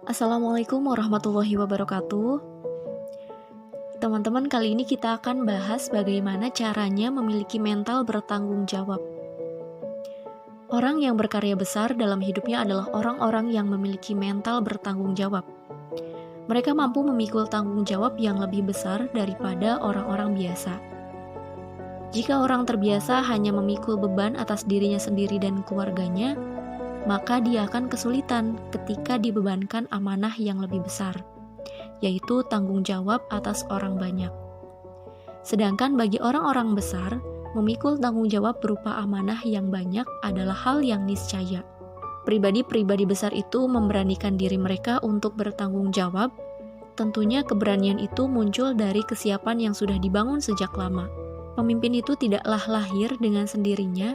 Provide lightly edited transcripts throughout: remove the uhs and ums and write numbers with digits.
Assalamualaikum warahmatullahi wabarakatuh. Teman-teman, kali ini kita akan bahas bagaimana caranya memiliki mental bertanggung jawab. Orang yang berkarya besar dalam hidupnya adalah orang-orang yang memiliki mental bertanggung jawab. Mereka mampu memikul tanggung jawab yang lebih besar daripada orang-orang biasa. Jika orang terbiasa hanya memikul beban atas dirinya sendiri dan keluarganya, maka dia akan kesulitan ketika dibebankan amanah yang lebih besar, yaitu tanggung jawab atas orang banyak. Sedangkan bagi orang-orang besar, memikul tanggung jawab berupa amanah yang banyak adalah hal yang niscaya. Pribadi-pribadi besar itu memberanikan diri mereka untuk bertanggung jawab. Tentunya keberanian itu muncul dari kesiapan yang sudah dibangun sejak lama. Pemimpin itu tidaklah lahir dengan sendirinya,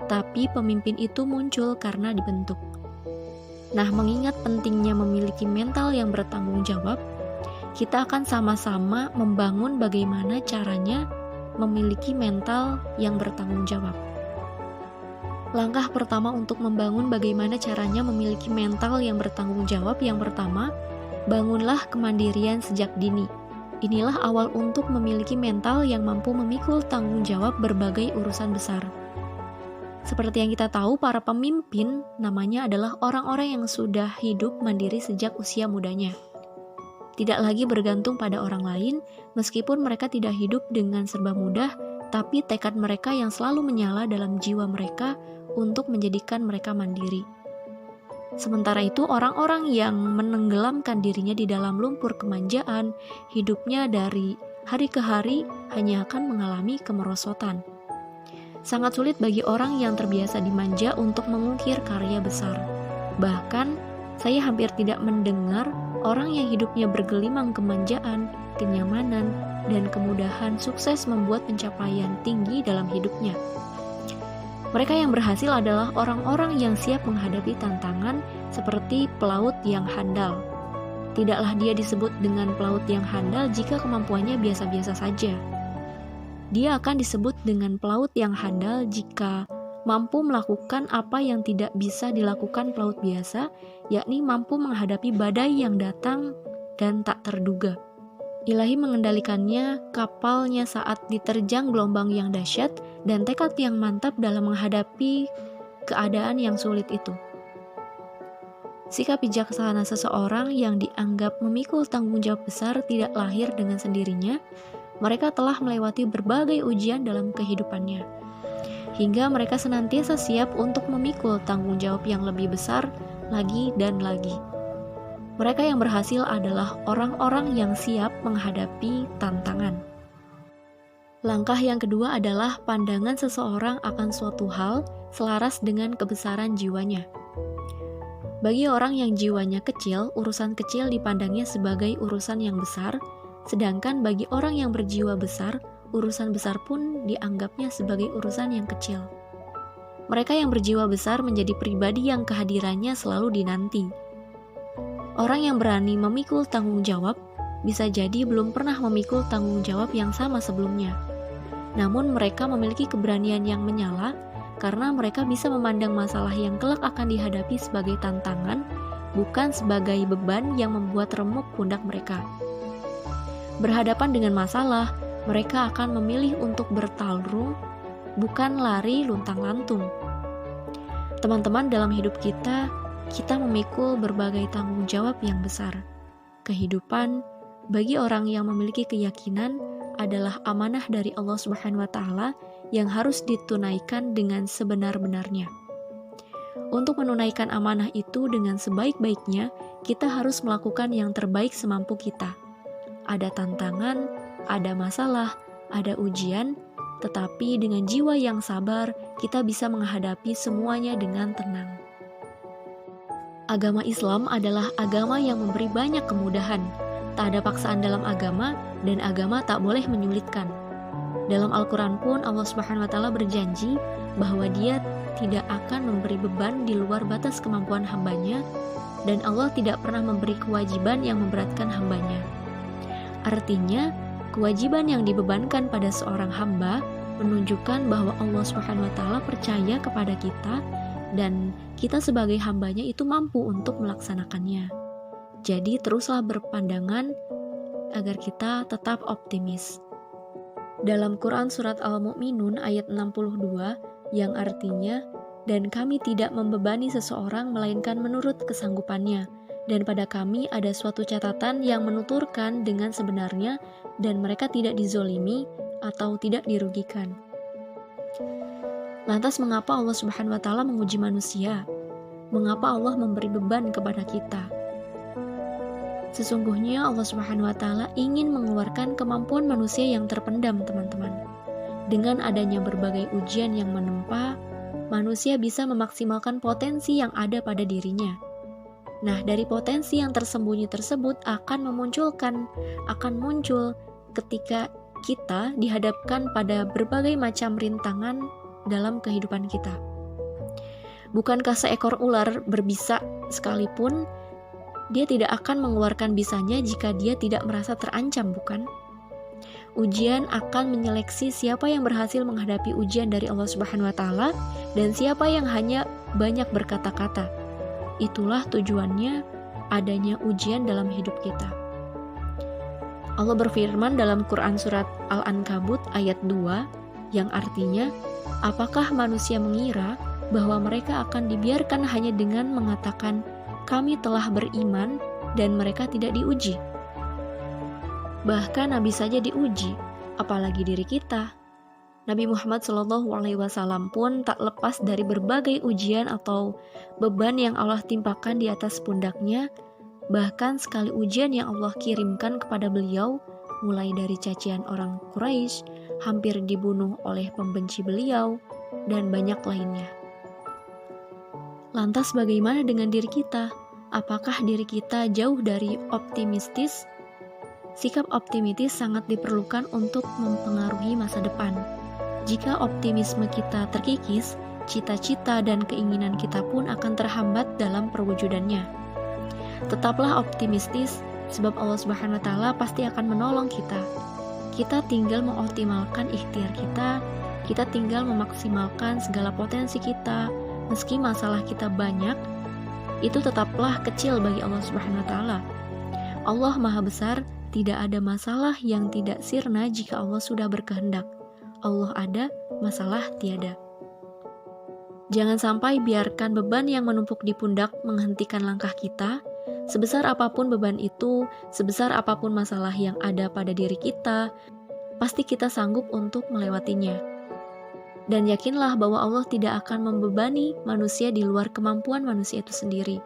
tapi pemimpin itu muncul karena dibentuk. Nah, mengingat pentingnya memiliki mental yang bertanggung jawab, kita akan sama-sama membangun bagaimana caranya memiliki mental yang bertanggung jawab. Langkah pertama untuk membangun bagaimana caranya memiliki mental yang bertanggung jawab, yang pertama, bangunlah kemandirian sejak dini. Inilah awal untuk memiliki mental yang mampu memikul tanggung jawab berbagai urusan besar. Seperti yang kita tahu, para pemimpin namanya adalah orang-orang yang sudah hidup mandiri sejak usia mudanya. Tidak lagi bergantung pada orang lain, meskipun mereka tidak hidup dengan serba mudah, tapi tekad mereka yang selalu menyala dalam jiwa mereka untuk menjadikan mereka mandiri. Sementara itu, orang-orang yang menenggelamkan dirinya di dalam lumpur kemanjaan, hidupnya dari hari ke hari hanya akan mengalami kemerosotan. Sangat sulit bagi orang yang terbiasa dimanja untuk mengukir karya besar. Bahkan, saya hampir tidak mendengar orang yang hidupnya bergelimang kemanjaan, kenyamanan, dan kemudahan sukses membuat pencapaian tinggi dalam hidupnya. Mereka yang berhasil adalah orang-orang yang siap menghadapi tantangan seperti pelaut yang handal. Tidaklah dia disebut dengan pelaut yang handal jika kemampuannya biasa-biasa saja. Dia akan disebut dengan pelaut yang handal jika mampu melakukan apa yang tidak bisa dilakukan pelaut biasa, yakni mampu menghadapi badai yang datang dan tak terduga. Ilahi mengendalikannya kapalnya saat diterjang gelombang yang dahsyat dan tekad yang mantap dalam menghadapi keadaan yang sulit itu. Sikap bijaksana seseorang yang dianggap memikul tanggung jawab besar tidak lahir dengan sendirinya. Mereka telah melewati berbagai ujian dalam kehidupannya, hingga mereka senantiasa siap untuk memikul tanggung jawab yang lebih besar lagi dan lagi. Mereka yang berhasil adalah orang-orang yang siap menghadapi tantangan. Langkah yang kedua adalah pandangan seseorang akan suatu hal selaras dengan kebesaran jiwanya. Bagi orang yang jiwanya kecil, urusan kecil dipandangnya sebagai urusan yang besar, sedangkan bagi orang yang berjiwa besar, urusan besar pun dianggapnya sebagai urusan yang kecil. Mereka yang berjiwa besar menjadi pribadi yang kehadirannya selalu dinanti. Orang yang berani memikul tanggung jawab bisa jadi belum pernah memikul tanggung jawab yang sama sebelumnya. Namun mereka memiliki keberanian yang menyala karena mereka bisa memandang masalah yang kelak akan dihadapi sebagai tantangan, bukan sebagai beban yang membuat remuk pundak mereka. Berhadapan dengan masalah, mereka akan memilih untuk bertarung, bukan lari luntang-lantung. Teman-teman, dalam hidup kita memikul berbagai tanggung jawab yang besar. Kehidupan bagi orang yang memiliki keyakinan adalah amanah dari Allah Subhanahu wa Ta'ala yang harus ditunaikan dengan sebenar-benarnya. Untuk menunaikan amanah itu dengan sebaik-baiknya, kita harus melakukan yang terbaik semampu kita. Ada tantangan, ada masalah, ada ujian, tetapi dengan jiwa yang sabar, kita bisa menghadapi semuanya dengan tenang. Agama Islam adalah agama yang memberi banyak kemudahan. Tak ada paksaan dalam agama, dan agama tak boleh menyulitkan. Dalam Al-Quran pun Allah Subhanahu wa Ta'ala berjanji bahwa Dia tidak akan memberi beban di luar batas kemampuan hambanya, dan Allah tidak pernah memberi kewajiban yang memberatkan hambanya. Artinya, kewajiban yang dibebankan pada seorang hamba menunjukkan bahwa Allah Subhanahu wa Ta'ala percaya kepada kita dan kita sebagai hambanya itu mampu untuk melaksanakannya. Jadi teruslah berpandangan agar kita tetap optimis. Dalam Quran Surat Al-Mu'minun ayat 62 yang artinya, dan kami tidak membebani seseorang melainkan menurut kesanggupannya, dan pada kami ada suatu catatan yang menuturkan dengan sebenarnya, dan mereka tidak dizolimi atau tidak dirugikan. Lantas mengapa Allah Subhanahu wa Ta'ala menguji manusia? Mengapa Allah memberi beban kepada kita? Sesungguhnya Allah Subhanahu wa Ta'ala ingin mengeluarkan kemampuan manusia yang terpendam, teman-teman. Dengan adanya berbagai ujian yang menempa, manusia bisa memaksimalkan potensi yang ada pada dirinya. Nah, dari potensi yang tersembunyi tersebut akan muncul ketika kita dihadapkan pada berbagai macam rintangan dalam kehidupan kita. Bukankah seekor ular berbisa sekalipun, dia tidak akan mengeluarkan bisanya jika dia tidak merasa terancam, bukan? Ujian akan menyeleksi siapa yang berhasil menghadapi ujian dari Allah Subhanahu wa Ta'ala dan siapa yang hanya banyak berkata-kata. Itulah tujuannya adanya ujian dalam hidup kita. Allah berfirman dalam Quran Surat Al-Ankabut ayat 2 yang artinya, apakah manusia mengira bahwa mereka akan dibiarkan hanya dengan mengatakan, kami telah beriman dan mereka tidak diuji? Bahkan Nabi saja diuji, apalagi diri kita. Nabi Muhammad SAW pun tak lepas dari berbagai ujian atau beban yang Allah timpakan di atas pundaknya. Bahkan sekali ujian yang Allah kirimkan kepada beliau, mulai dari cacian orang Quraisy, hampir dibunuh oleh pembenci beliau, dan banyak lainnya. Lantas bagaimana dengan diri kita? Apakah diri kita jauh dari optimistis? Sikap optimistis sangat diperlukan untuk mempengaruhi masa depan. Jika optimisme kita terkikis, cita-cita dan keinginan kita pun akan terhambat dalam perwujudannya. Tetaplah optimistis, sebab Allah Subhanahu wa Ta'ala pasti akan menolong kita. Kita tinggal mengoptimalkan ikhtiar kita tinggal memaksimalkan segala potensi kita. Meski masalah kita banyak, itu tetaplah kecil bagi Allah Subhanahu wa Ta'ala. Allah Maha Besar, tidak ada masalah yang tidak sirna jika Allah sudah berkehendak. Allah ada, masalah tiada. Jangan sampai biarkan beban yang menumpuk di pundak menghentikan langkah kita. Sebesar apapun beban itu, sebesar apapun masalah yang ada pada diri kita, pasti kita sanggup untuk melewatinya. Dan yakinlah bahwa Allah tidak akan membebani manusia di luar kemampuan manusia itu sendiri.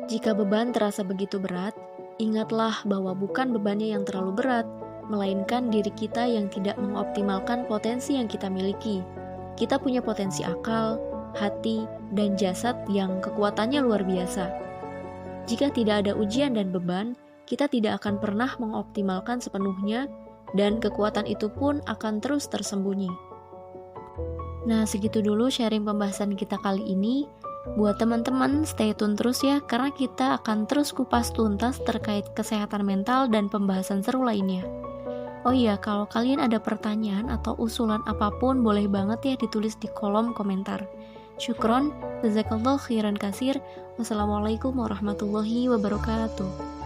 Jika beban terasa begitu berat, ingatlah bahwa bukan bebannya yang terlalu berat, melainkan diri kita yang tidak mengoptimalkan potensi yang kita miliki. Kita punya potensi akal, hati, dan jasad yang kekuatannya luar biasa. Jika tidak ada ujian dan beban, kita tidak akan pernah mengoptimalkan sepenuhnya, dan kekuatan itu pun akan terus tersembunyi. Nah, segitu dulu sharing pembahasan kita kali ini. Buat teman-teman, stay tune terus ya, karena kita akan terus kupas tuntas terkait kesehatan mental dan pembahasan seru lainnya. Oh iya, kalau kalian ada pertanyaan atau usulan apapun, boleh banget ya ditulis di kolom komentar. Syukron, jazakallahu khairan katsir. Wassalamualaikum warahmatullahi wabarakatuh.